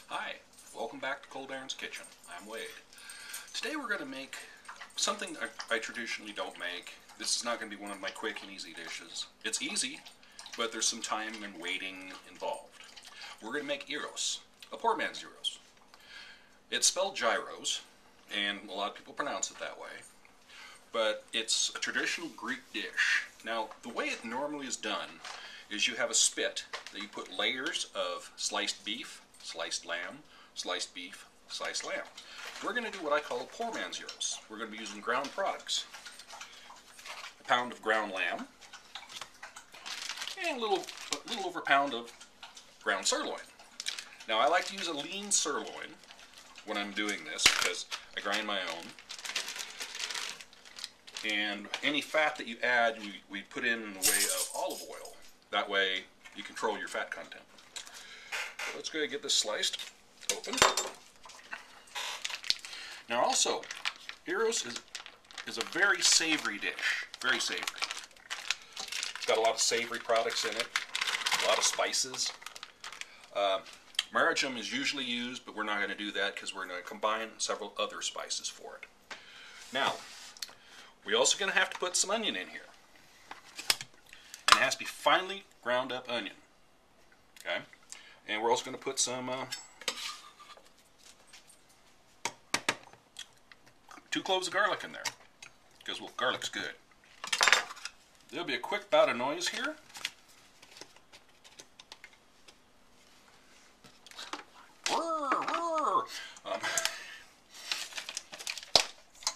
Hi, welcome back to Cold Aaron's Kitchen. I'm Wade. Today we're going to make something I traditionally don't make. This is not going to be one of my quick and easy dishes. It's easy, but there's some time and waiting involved. We're going to make gyros, a poor man's gyros. It's spelled gyros, and a lot of people pronounce it that way, but it's a traditional Greek dish. Now, the way it normally is done is you have a spit that you put layers of sliced beef, sliced lamb, sliced beef, sliced lamb. We're going to do what I call a poor man's gyros. We're going to be using ground products. A pound of ground lamb, and a little over a pound of ground sirloin. Now, I like to use a lean sirloin when I'm doing this because I grind my own. And any fat that you add, we put in the way of olive oil. That way, you control your fat content. So let's go ahead and get this sliced open. Now also, gyros is a very savory dish. Very savory. It's got a lot of savory products in it, a lot of spices. Marjoram is usually used, but we're not going to do that because we're going to combine several other spices for it. Now, we're also going to have to put some onion in here. And it has to be finely ground up onion. Okay? And we're also going to put some 2 cloves of garlic in there, because garlic's good. There'll be a quick bout of noise here.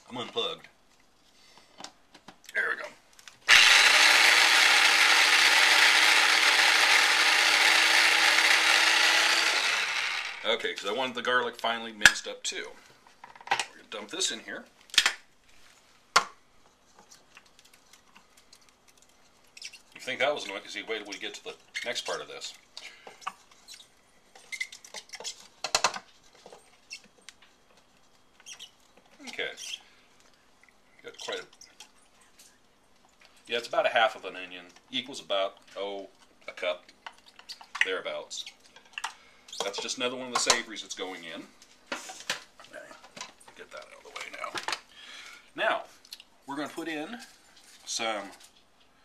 I'm unplugged. There we go. Okay, because I wanted the garlic finely minced up too. We're going to dump this in here. You think that was an easy way till we get to the next part of this. Okay. Got quite a... Yeah, it's about a half of an onion. Equals about, a cup. Thereabouts. That's just another one of the savories that's going in. Okay, get that out of the way now. Now, we're going to put in some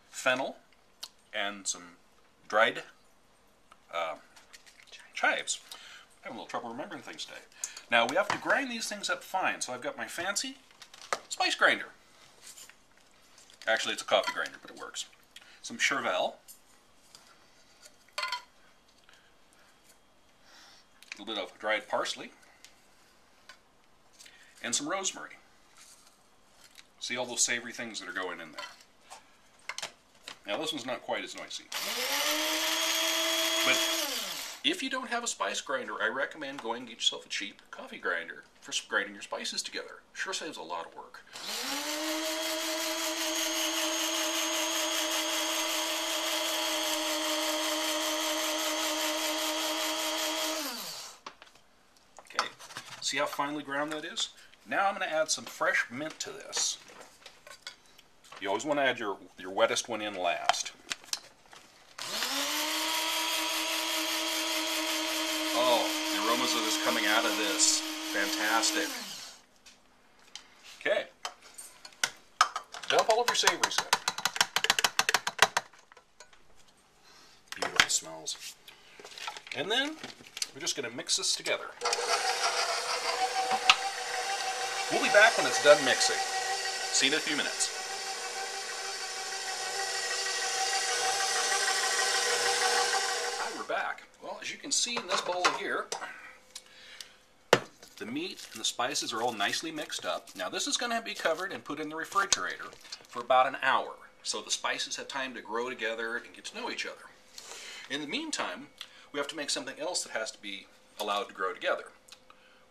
fennel and some dried chives. I'm having a little trouble remembering things today. Now, we have to grind these things up fine, so I've got my fancy spice grinder. Actually, it's a coffee grinder, but it works. Some chervil. A little bit of dried parsley, and some rosemary. See all those savory things that are going in there. Now this one's not quite as noisy. But if you don't have a spice grinder, I recommend going and get yourself a cheap coffee grinder for grinding your spices together. Sure saves a lot of work. See how finely ground that is? Now I'm going to add some fresh mint to this. You always want to add your wettest one in last. Oh, the aromas of this coming out of this. Fantastic. Okay. Dump all of your savories in. Beautiful smells. And then we're just going to mix this together. We'll be back when it's done mixing. See you in a few minutes. Hi, we're back. Well, as you can see in this bowl here, the meat and the spices are all nicely mixed up. Now this is going to be covered and put in the refrigerator for about an hour, so the spices have time to grow together and get to know each other. In the meantime, we have to make something else that has to be allowed to grow together.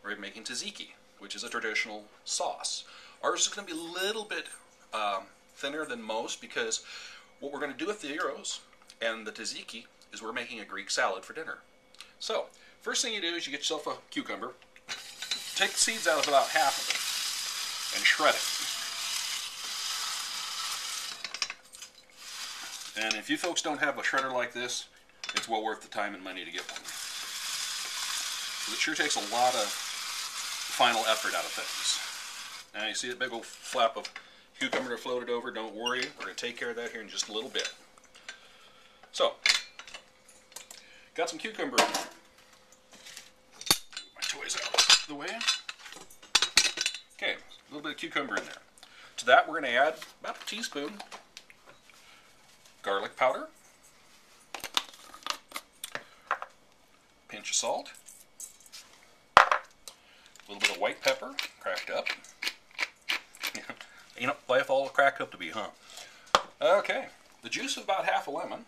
We're making tzatziki, which is a traditional sauce. Ours is going to be a little bit thinner than most because what we're going to do with the gyros and the tzatziki is we're making a Greek salad for dinner. So, first thing you do is you get yourself a cucumber, take the seeds out of about half of it, and shred it. And if you folks don't have a shredder like this, it's well worth the time and money to get one. It sure takes a lot of final effort out of things. Now you see that big old flap of cucumber that floated over? Don't worry, we're going to take care of that here in just a little bit. So, got some cucumber. Move my toys out of the way. Okay, a little bit of cucumber in there. To that we're going to add about a teaspoon garlic powder, pinch of salt, a little bit of white pepper cracked up. Ain't it life all cracked up to be, huh? Okay, the juice of about half a lemon.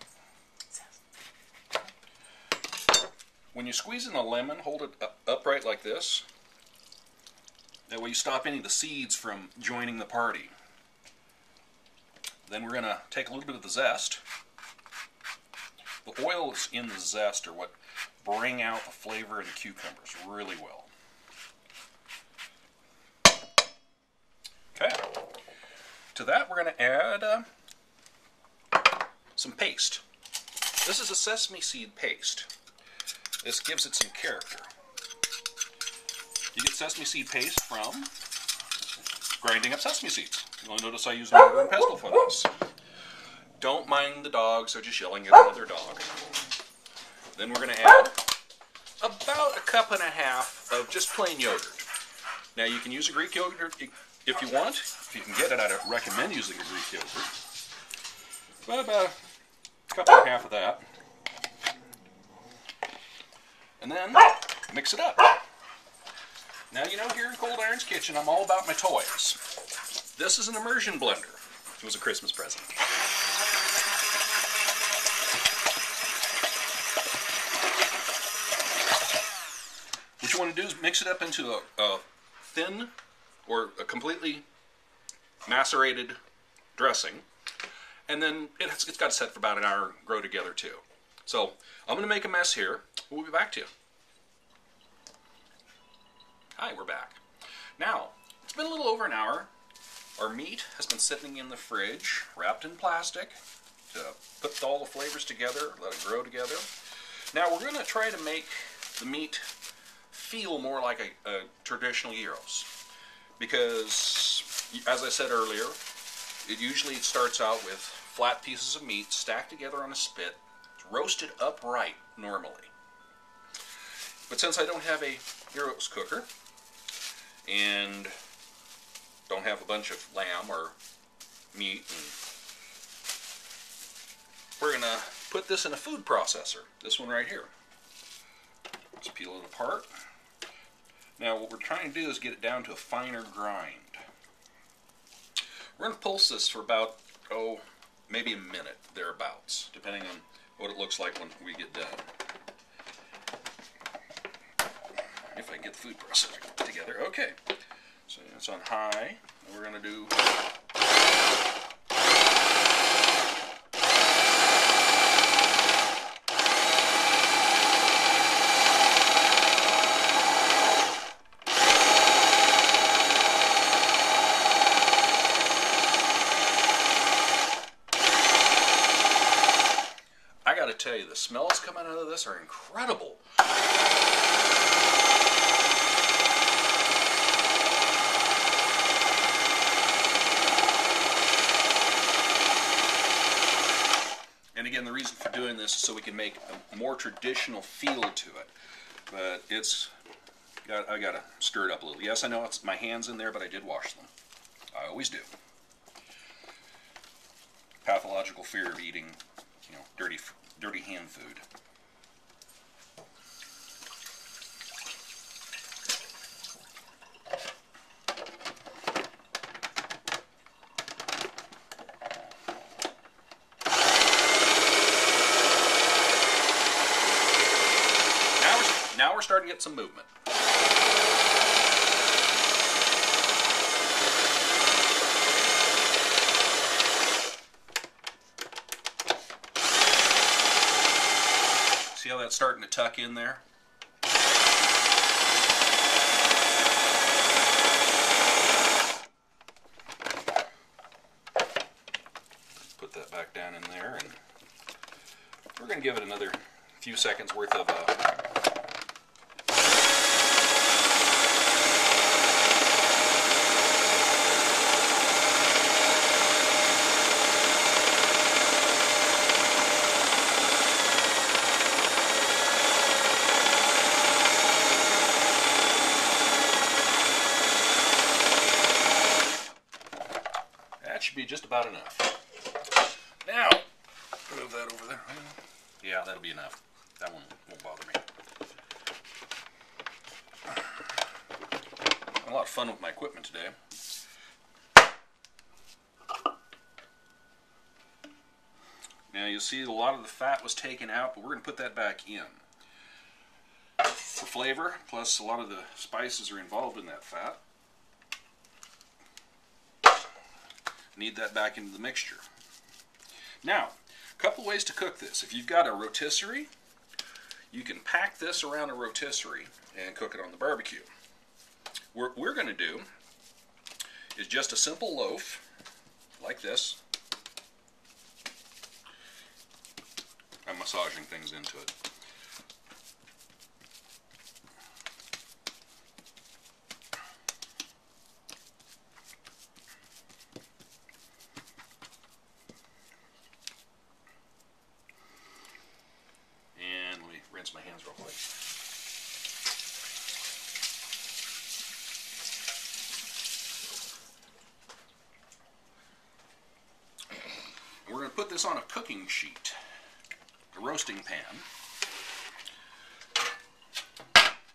When you squeeze in a lemon, hold it upright like this. That way you stop any of the seeds from joining the party. Then we're going to take a little bit of the zest. The oils in the zest are what bring out the flavor in the cucumbers really well. Okay. To that we're going to add some paste. This is a sesame seed paste. This gives it some character. You get sesame seed paste from grinding up sesame seeds. You'll notice I use a mortar and pestle for this. Don't mind the dogs, they're just yelling at another dog. Then we're going to add about a cup and a half of just plain yogurt. Now you can use a Greek yogurt if you want. If you can get it, I'd recommend using a Greek yogurt. But about a cup and a half of that. And then mix it up. Now you know here in Cold Iron's Kitchen I'm all about my toys. This is an immersion blender. It was a Christmas present. What you want to do is mix it up into a thin or a completely macerated dressing, and then it's got to set for about an hour and grow together too. So I'm going to make a mess here. We'll be back to you. Hi, we're back. Now, it's been a little over an hour. Our meat has been sitting in the fridge, wrapped in plastic, to put all the flavors together, let it grow together. Now we're going to try to make the meat feel more like a traditional gyros. Because, as I said earlier, it usually starts out with flat pieces of meat stacked together on a spit, roasted upright normally. But since I don't have a gyros cooker, and don't have a bunch of lamb or meat, and we're going to put this in a food processor, this one right here. Let's peel it apart. Now what we're trying to do is get it down to a finer grind. We're going to pulse this for about, maybe a minute, thereabouts, depending on what it looks like when we get done. If I can get the food processor together. Okay, so it's on high, and we're going to do I gotta tell you, the smells coming out of this are incredible. And again, the reason for doing this is so we can make a more traditional feel to it. But I gotta stir it up a little. Yes, I know it's my hands in there, but I did wash them. I always do. Pathological fear of eating, dirty hand food. Now we're starting to get some movement. See how that's starting to tuck in there? Put that back down in there, and we're going to give it another few seconds worth of about enough. Now, move that over there. Yeah, that'll be enough. That one won't bother me. A lot of fun with my equipment today. Now you'll see a lot of the fat was taken out, but we're going to put that back in. For flavor, plus a lot of the spices are involved in that fat. Need that back into the mixture. Now, a couple ways to cook this. If you've got a rotisserie, you can pack this around a rotisserie and cook it on the barbecue. What we're going to do is just a simple loaf, like this. I'm massaging things into it. And let me rinse my hands real quick. We're going to put this on a cooking sheet. A roasting pan.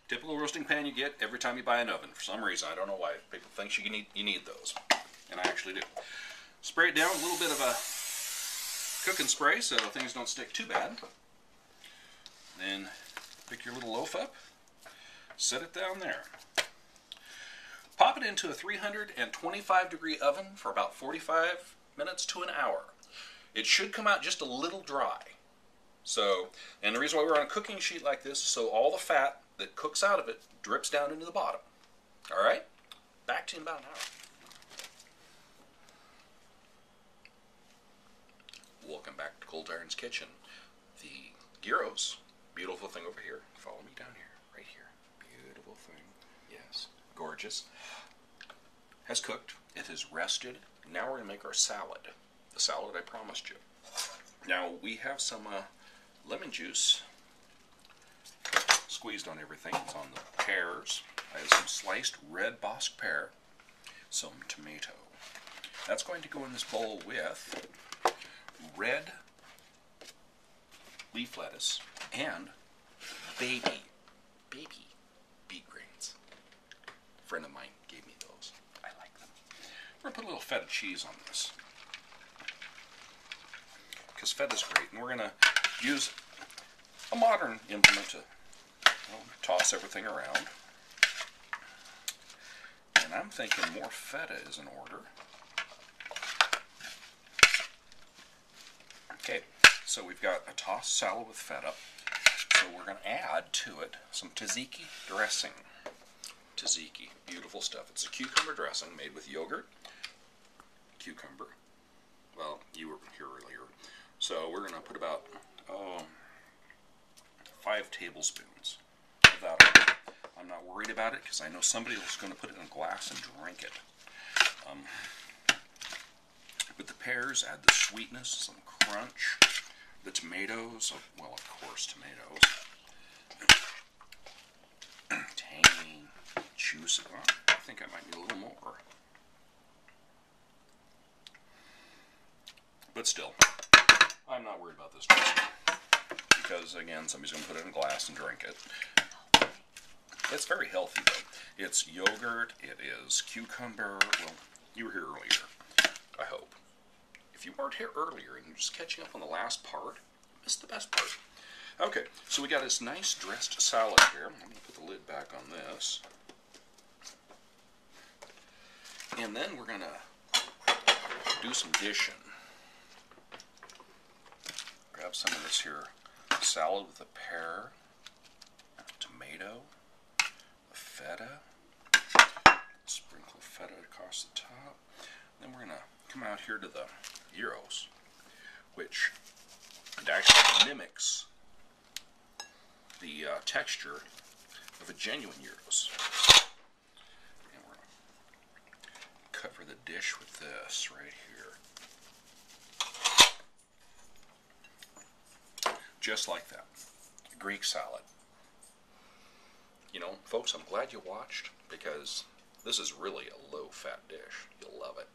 Typical roasting pan you get every time you buy an oven. For some reason, I don't know why. People think you need those. And I actually do. Spray it down with a little bit of a cooking spray so things don't stick too bad. Then pick your little loaf up. Set it down there. Pop it into a 325 degree oven for about 45 minutes to an hour. It should come out just a little dry. So, and the reason why we're on a cooking sheet like this is so all the fat that cooks out of it drips down into the bottom. Alright? Back to you in about an hour. Welcome back to Cold Iron's Kitchen. The gyros, beautiful thing over here. Follow me down here, right here. Beautiful thing. Yes, gorgeous. Has cooked. It has rested. Now we're going to make our salad. The salad I promised you. Now we have some lemon juice squeezed on everything. It's on the pears. I have some sliced red Bosc pear, some tomato. That's going to go in this bowl with red leaf lettuce and baby beet grains. A friend of mine gave me those. I like them. We're going to put a little feta cheese on this, because feta's great, and we're going to use a modern implement to toss everything around. And I'm thinking more feta is in order. Okay, so we've got a tossed salad with feta. So we're going to add to it some tzatziki dressing. Tzatziki, beautiful stuff. It's a cucumber dressing made with yogurt, cucumber. Well, you were here earlier. So we're going to put about 5 tablespoons of that on. I'm not worried about it because I know somebody else is going to put it in a glass and drink it. With the pears, add the sweetness, some crunch, the tomatoes, well, of course, tomatoes. Tangy, juicy. Oh, I think I might need a little more. But still, I'm not worried about this dressing because, again, somebody's going to put it in a glass and drink it. It's very healthy, though. It's yogurt, it is cucumber. Well, you were here earlier, I hope. If you weren't here earlier and you're just catching up on the last part, you missed the best part. Okay, so we got this nice dressed salad here. I'm going to put the lid back on this. And then we're going to do some dishing. Grab some of this here salad with a pear, tomato, feta, sprinkle of feta across the top. Then we're going to come out here to the gyros, which it actually mimics the texture of a genuine gyros. And we're going to cover the dish with this right here. Just like that. Greek salad. You know, folks, I'm glad you watched, because this is really a low-fat dish. You'll love it.